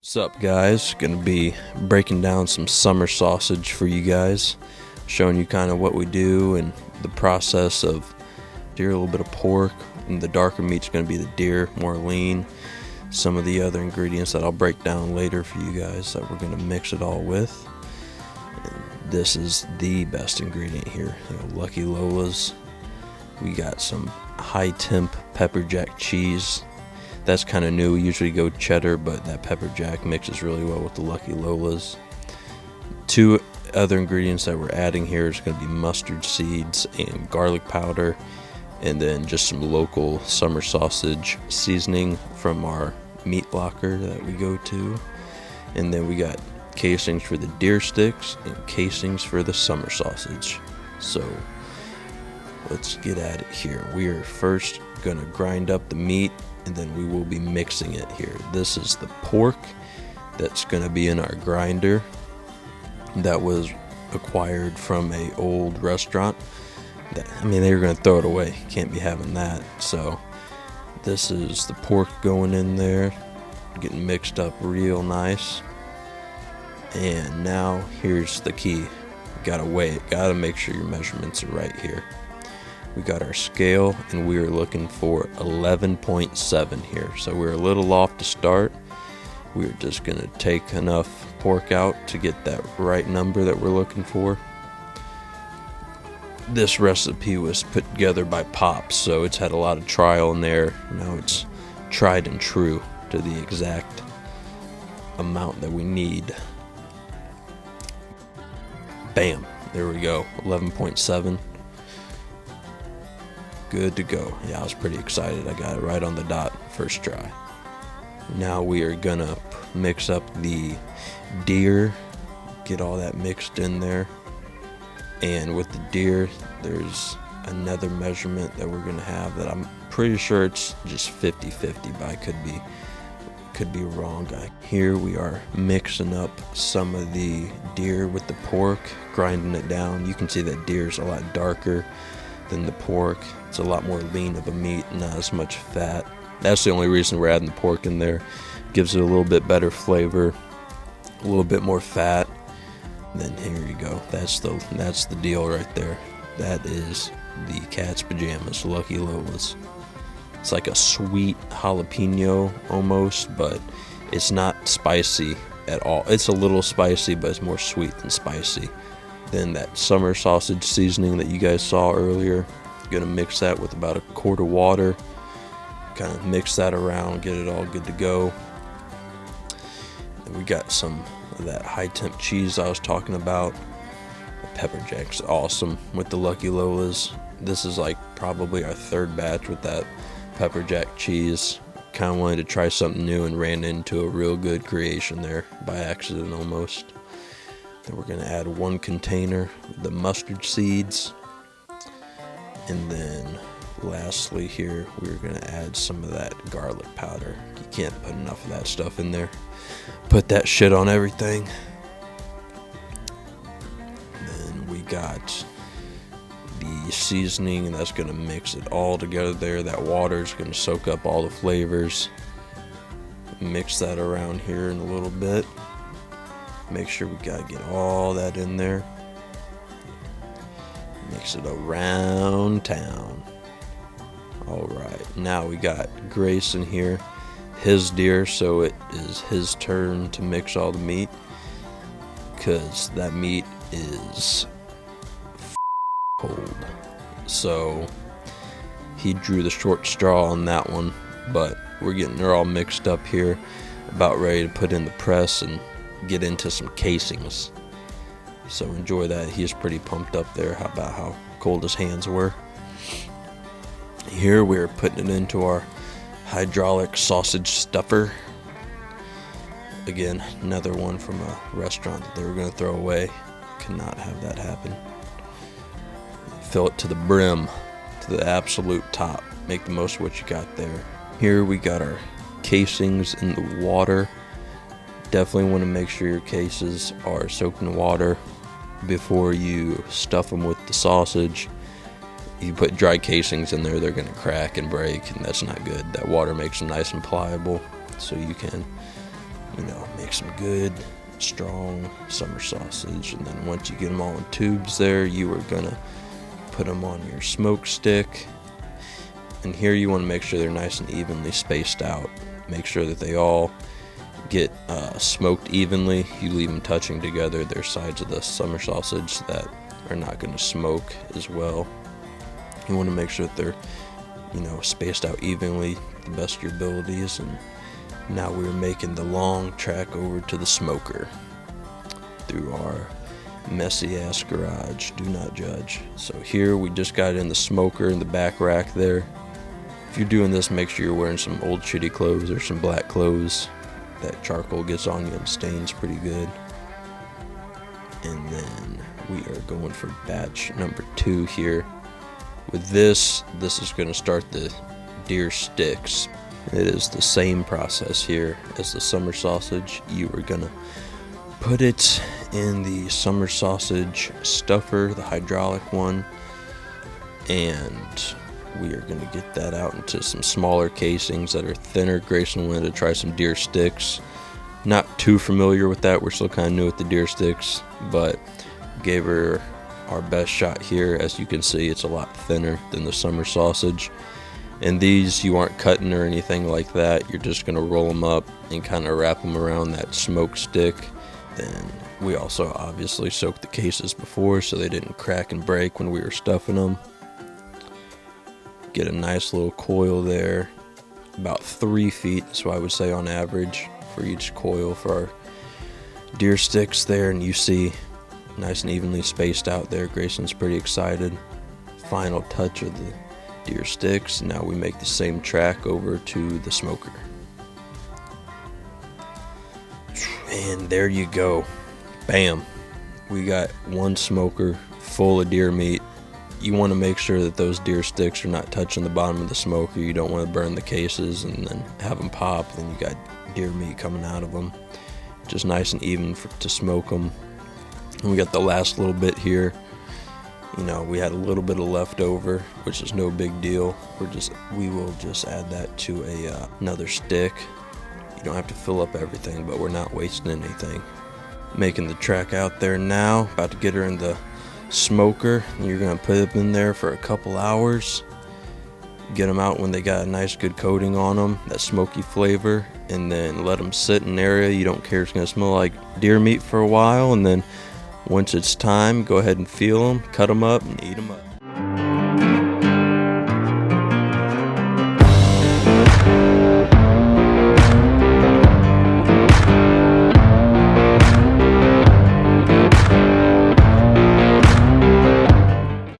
What's up, guys? Gonna be breaking down some summer sausage for you guys, showing you kind of what we do and the process of deer, a little bit of pork, and the darker meat's gonna be the deer, more lean. Some of the other ingredients that I'll break down later for you guys that we're gonna mix it all with. And this is the best ingredient here, Lucky Lola's. We got some high temp pepper jack cheese. That's kind of new. We usually go cheddar, but that pepper jack mixes really well with the Lucky Lolas. Two other ingredients that we're adding here is going to be mustard seeds and garlic powder, and then just some local summer sausage seasoning from our meat locker that we go to. And then we got casings for the deer sticks and casings for the summer sausage. So let's get at it here. We are first going to grind up the meat, and then we will be mixing it here. This is the pork that's going to be in our grinder that was acquired from a old restaurant. They were going to throw it away. Can't be having that. So this is the pork going in there, getting mixed up real nice. And now here's the key. You gotta weigh it. Gotta make sure your measurements are right here. We got our scale, and we are looking for 11.7 here. So we're a little off to start. We're just going to take enough pork out to get that right number that we're looking for. This recipe was put together by Pops, so it's had a lot of trial and error. Now it's tried and true to the exact amount that we need. Bam, there we go, 11.7. Good to go. Yeah, I was pretty excited. I got it right on the dot first try. Now we are gonna mix up the deer, get all that mixed in there. And with the deer, there's another measurement that we're gonna have that I'm pretty sure it's just 50-50, but I could be wrong. Here we are mixing up some of the deer with the pork, grinding it down. You can see that deer's a lot darker than the pork. It's a lot more lean of a meat, not as much fat. That's the only reason we're adding the pork in there. Gives it a little bit better flavor, a little bit more fat. And then here you go. That's the deal right there. That is the cat's pajamas, Lucky Lola's. It's like a sweet jalapeno almost, but it's not spicy at all. It's a little spicy, but it's more sweet than spicy. Then that summer sausage seasoning that you guys saw earlier, gonna mix that with about a quart of water, kind of mix that around, get it all good to go. And we got some of that high temp cheese I was talking about. The pepper jack's awesome with the Lucky Lolas. This is like probably our third batch with that pepper jack cheese. Kind of wanted to try something new and ran into a real good creation there by accident almost. Then we're going to add one container of the mustard seeds. And then lastly here, we're going to add some of that garlic powder. You can't put enough of that stuff in there. Put that shit on everything. Then we got the seasoning, and that's going to mix it all together there. That water is going to soak up all the flavors. Mix that around here in a little bit. Make sure we gotta get all that in there. Mix it around town. Alright, now we got Grace in here. His deer, so it is his turn to mix all the meat. Because that meat is cold. So he drew the short straw on that one. But we're getting her all mixed up here. About ready to put in the press and get into some casings. So enjoy that. He's pretty pumped up there about how cold his hands were. Here we're putting it into our hydraulic sausage stuffer. Again, another one from a restaurant that they were going to throw away. Could not have that happen. Fill it to the brim, to the absolute top. Make the most of what you got there. Here we got our casings in the water. Definitely want to make sure your cases are soaked in water before you stuff them with the sausage. You put dry casings in there, they're going to crack and break, and that's not good. That water makes them nice and pliable, so you can, make some good strong summer sausage. And then once you get them all in tubes there, you are gonna put them on your smoke stick. And here you want to make sure they're nice and evenly spaced out. Make sure that they all get smoked evenly. You leave them touching together. There's sides of the summer sausage that are not going to smoke as well. You want to make sure that they're spaced out evenly to the best of your abilities. And now we're making the long track over to the smoker through our messy ass garage. Do not judge. So here we just got in the smoker in the back rack there. If you're doing this, make sure you're wearing some old shitty clothes or some black clothes. That charcoal gets on you and stains pretty good. And then we are going for batch number 2 here. With this is going to start the deer sticks. It is the same process here as the summer sausage. You are going to put it in the summer sausage stuffer, the hydraulic one, and we are going to get that out into some smaller casings that are thinner. Grayson wanted to try some deer sticks. Not too familiar with that. We're still kind of new with the deer sticks, but gave her our best shot here. As you can see, it's a lot thinner than the summer sausage. And these, you aren't cutting or anything like that. You're just going to roll them up and kind of wrap them around that smoke stick. Then we also obviously soaked the cases before so they didn't crack and break when we were stuffing them. Get a nice little coil there, about 3 feet, so I would say on average for each coil for our deer sticks there. And you see nice and evenly spaced out there. Grayson's pretty excited. Final touch of the deer sticks. Now we make the same track over to the smoker. And there you go. Bam. We got one smoker full of deer meat. You want to make sure that those deer sticks are not touching the bottom of the smoker. You don't want to burn the cases and then have them pop. Then you got deer meat coming out of them. Just nice and even to smoke them. And we got the last little bit here. We had a little bit of leftover, which is no big deal. We will just add that to another stick. You don't have to fill up everything, but we're not wasting anything. Making the track out there now. About to get her in the smoker. You're going to put them in there for a couple hours. Get them out when they got a nice good coating on them, that smoky flavor, and then let them sit in an area you don't care it's going to smell like deer meat for a while. And then once it's time, go ahead and feel them, cut them up, and eat them up.